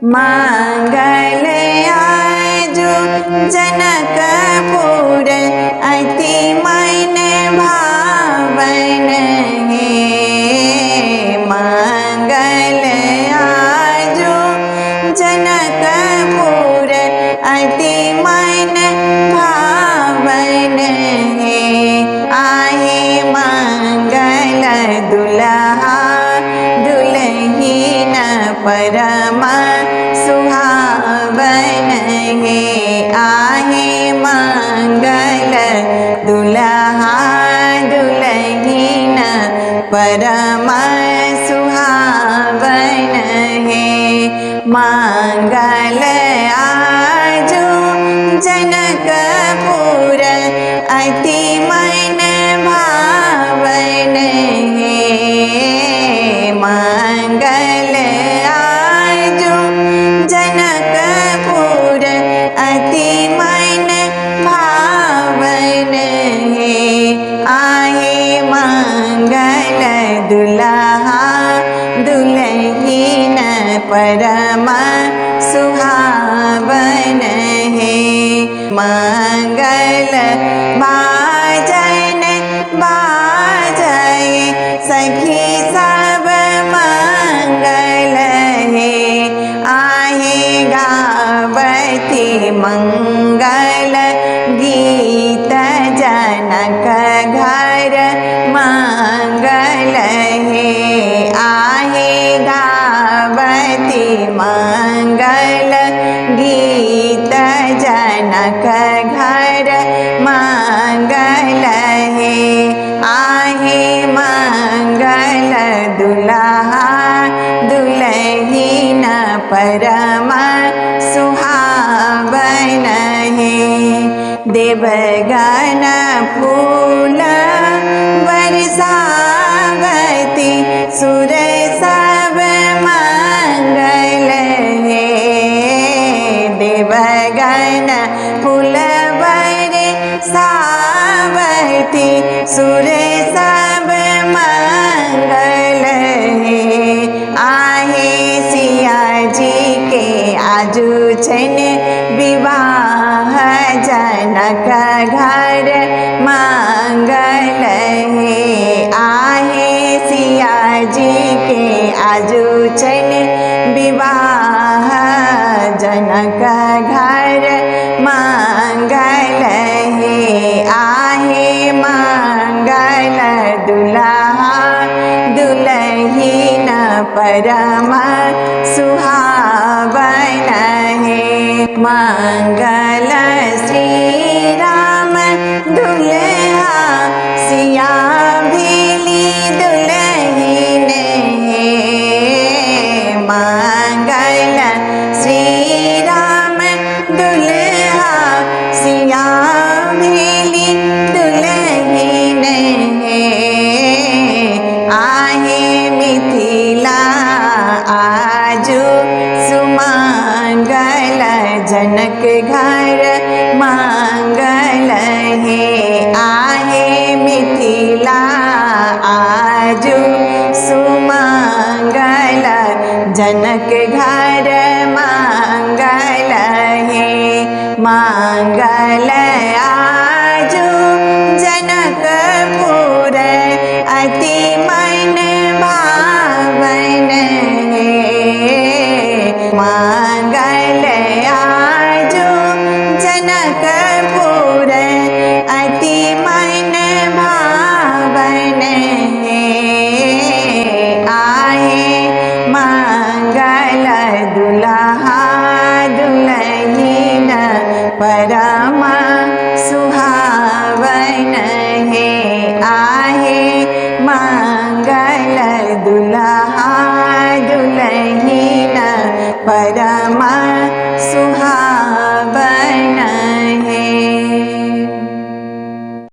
मंगल आजु जनकपुर अति मन भावन है। मंगल आजु जनकपुर अति मन भावन है। आहे मंगल दुल्हा दुल्हीन परम सुहावन है। आहे मंगल दुल्हा दुल्हीन परम सुहावन है। मंगल आजु जनकपुर अति मन भावन है। मंगल आजु जनकपुर अति मन भावन है। आहे मंगल दुल्हा दुल्हीन परम सुहावन है। मंगल बाजन बाजय सखी सब मंगल है। आहे गावती मंगल गीत जनक घर मंगल है। आहे गावती मंगल गीत जनक घर मंगल है। आहे मंगल दुल्हा दुल्हीन परम सुहावन है। देवगन फूल बरसावती सुर सब मंगल है। देवगन फूल बरसावती सुर सब मंगल है। आहे सिया जी के आजु छन विवाह जनक घर मंगल है। आहे सिया जी के आजु छन विवाह जनक घर मंगल है। आहे मंगल दुल्हा दुल्हीन परम सुहावन है। मंगल श्री राम दुल्हा सिया भीली दुल्हीन है। मंगल श्री राम दुल्हा सिया भीली दुल्हीन है। आहे मिथिला आजु सुमंगल जनक घर मंगल है। आहे मिथिला आजु सुमंगल जनक घर मंगल है। मंगल आजु जनकपुर अति मन भावन है। मंगल आजु जनकपुर अति मन भावन है। आहे मंगल दुल्हा दुल्हीन परम सुहावन है। आहे मंगल दुल्हा दुल्हीन परम